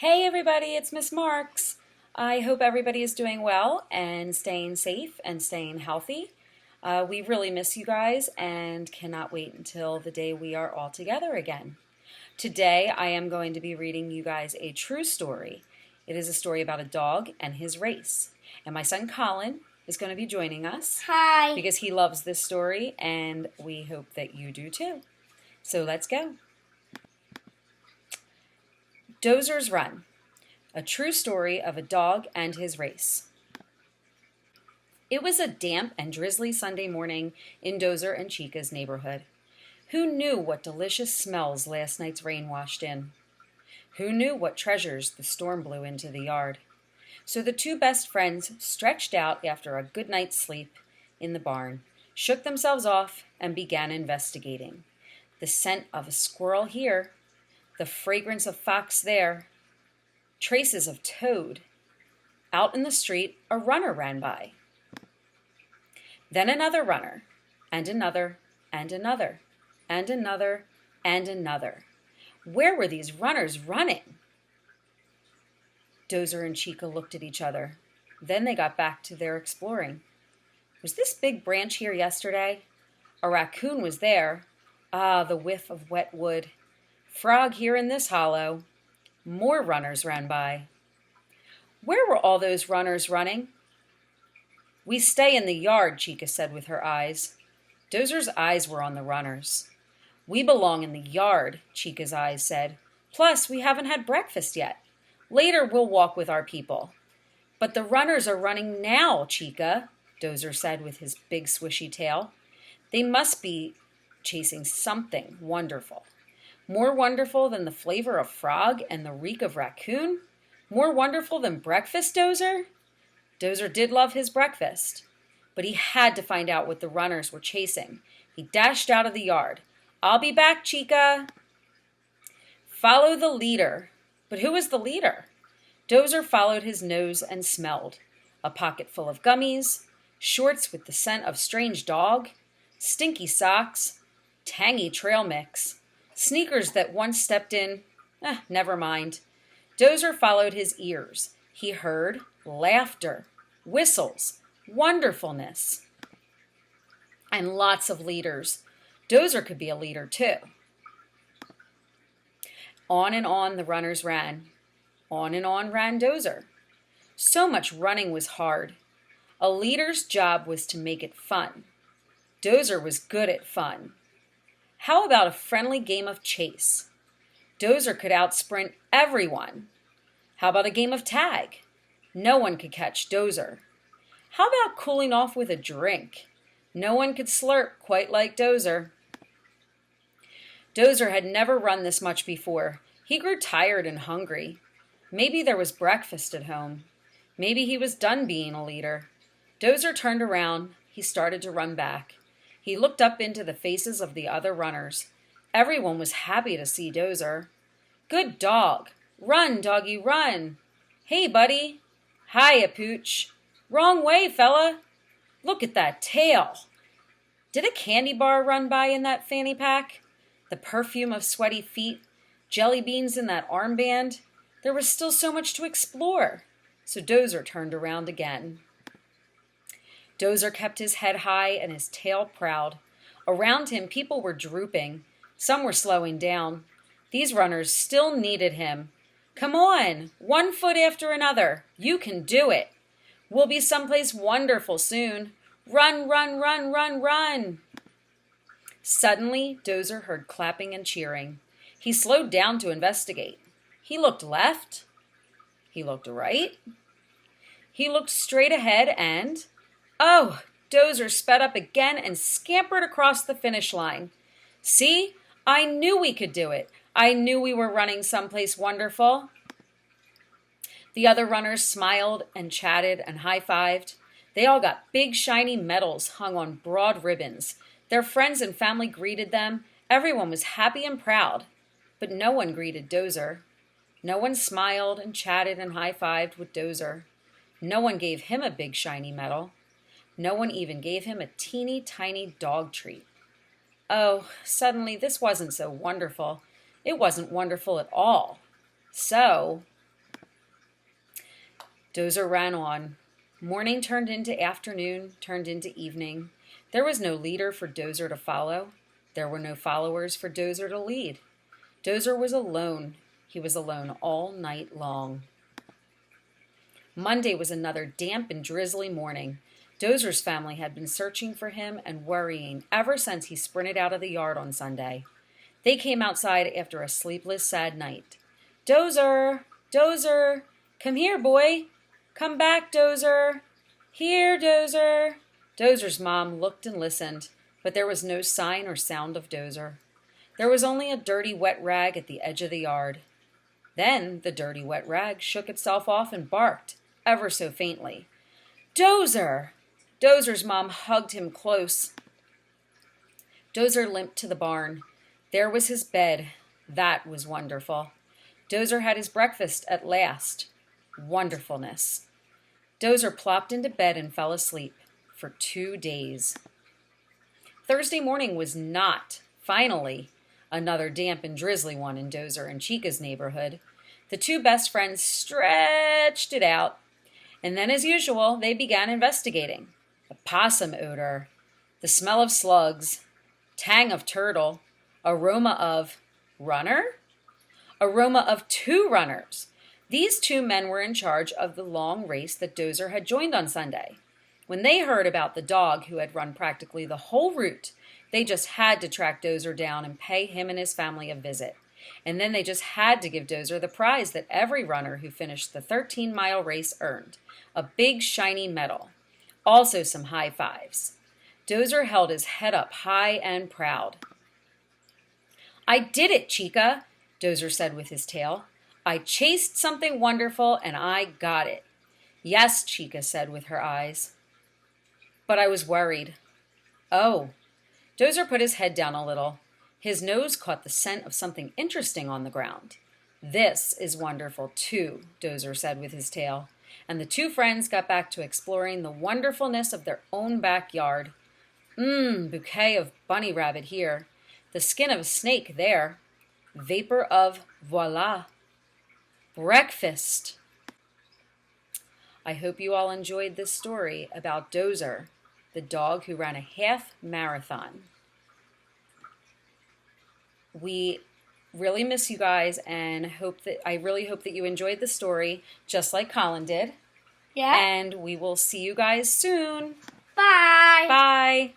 Hey everybody, it's Miss Marks. I hope everybody is doing well and staying safe and staying healthy. We really miss you guys and cannot wait until the day we are all together again. Today I am going to be reading you guys a true story. It is a story about a dog and his race. And my son Colin is going to be joining us. Hi. Because he loves this story and we hope that you do too. So let's go. Dozer's Run. A true story of a dog and his race. It was a damp and drizzly Sunday morning in Dozer and Chica's neighborhood. Who knew what delicious smells last night's rain washed in? Who knew what treasures the storm blew into the yard? So the two best friends stretched out after a good night's sleep in the barn, shook themselves off, and began investigating. The scent of a squirrel here, the fragrance of fox there, traces of toad. Out in the street, a runner ran by. Then another runner, and another, and another, and another, and another. Where were these runners running? Dozer and Chica looked at each other. Then they got back to their exploring. Was this big branch here yesterday? A raccoon was there. Ah, the whiff of wet wood. Frog here in this hollow. More runners ran by. Where were all those runners running? We stay in the yard, Chica said with her eyes. Dozer's eyes were on the runners. We belong in the yard, Chica's eyes said. Plus, we haven't had breakfast yet. Later, we'll walk with our people. But the runners are running now, Chica, Dozer said with his big swishy tail. They must be chasing something wonderful. More wonderful than the flavor of frog and the reek of raccoon? More wonderful than breakfast, Dozer? Dozer did love his breakfast, but he had to find out what the runners were chasing. He dashed out of the yard. I'll be back, Chica. Follow the leader. But who was the leader? Dozer followed his nose and smelled. A pocket full of gummies, shorts with the scent of strange dog, stinky socks, tangy trail mix. Sneakers that once stepped in, never mind. Dozer followed his ears. He heard laughter, whistles, wonderfulness, and lots of leaders. Dozer could be a leader too. On and on the runners ran. On and on ran Dozer. So much running was hard. A leader's job was to make it fun. Dozer was good at fun. How about a friendly game of chase? Dozer could outsprint everyone. How about a game of tag? No one could catch Dozer. How about cooling off with a drink? No one could slurp quite like Dozer. Dozer had never run this much before. He grew tired and hungry. Maybe there was breakfast at home. Maybe he was done being a leader. Dozer turned around. He started to run back. He looked up into the faces of the other runners. Everyone was happy to see Dozer. Good dog. Run, doggy, run. Hey, buddy. Hiya, Pooch. Wrong way, fella. Look at that tail. Did a candy bar run by in that fanny pack? The perfume of sweaty feet, jelly beans in that armband. There was still so much to explore. So Dozer turned around again. Dozer kept his head high and his tail proud. Around him, people were drooping. Some were slowing down. These runners still needed him. Come on, one foot after another. You can do it. We'll be someplace wonderful soon. Run, run, run, run, run. Suddenly, Dozer heard clapping and cheering. He slowed down to investigate. He looked left. He looked right. He looked straight ahead and... Oh, Dozer sped up again and scampered across the finish line. See, I knew we could do it. I knew we were running someplace wonderful. The other runners smiled and chatted and high-fived. They all got big shiny medals hung on broad ribbons. Their friends and family greeted them. Everyone was happy and proud. But no one greeted Dozer. No one smiled and chatted and high-fived with Dozer. No one gave him a big shiny medal. No one even gave him a teeny tiny dog treat. Oh, suddenly this wasn't so wonderful. It wasn't wonderful at all. So, Dozer ran on. Morning turned into afternoon, turned into evening. There was no leader for Dozer to follow. There were no followers for Dozer to lead. Dozer was alone. He was alone all night long. Monday was another damp and drizzly morning. Dozer's family had been searching for him and worrying ever since he sprinted out of the yard on Sunday. They came outside after a sleepless, sad night. "Dozer! Dozer! Come here, boy! Come back, Dozer! Here, Dozer!" Dozer's mom looked and listened, but there was no sign or sound of Dozer. There was only a dirty, wet rag at the edge of the yard. Then the dirty, wet rag shook itself off and barked, ever so faintly. "Dozer!" Dozer's mom hugged him close. Dozer limped to the barn. There was his bed. That was wonderful. Dozer had his breakfast at last. Wonderfulness. Dozer plopped into bed and fell asleep for 2 days. Thursday morning was not, finally, another damp and drizzly one in Dozer and Chica's neighborhood. The two best friends stretched it out, and then, as usual, they began investigating. The possum odor, the smell of slugs, tang of turtle, aroma of runner? Aroma of 2 runners. These 2 men were in charge of the long race that Dozer had joined on Sunday. When they heard about the dog who had run practically the whole route, they just had to track Dozer down and pay him and his family a visit. And then they just had to give Dozer the prize that every runner who finished the 13-mile race earned, a big shiny medal. Also some high fives. Dozer held his head up high and proud. "I did it, Chica," Dozer said with his tail. "I chased something wonderful and I got it." "Yes," Chica said with her eyes. "But I was worried." "Oh." Dozer put his head down a little. His nose caught the scent of something interesting on the ground. "This is wonderful, too," Dozer said with his tail. And the 2 friends got back to exploring the wonderfulness of their own backyard. Bouquet of bunny rabbit here. The skin of a snake there. Vapor of voila. Breakfast. I hope you all enjoyed this story about Dozer, the dog who ran a half marathon. We really miss you guys and I really hope that you enjoyed the story just like Colin did. Yeah. And we will see you guys soon. Bye. Bye.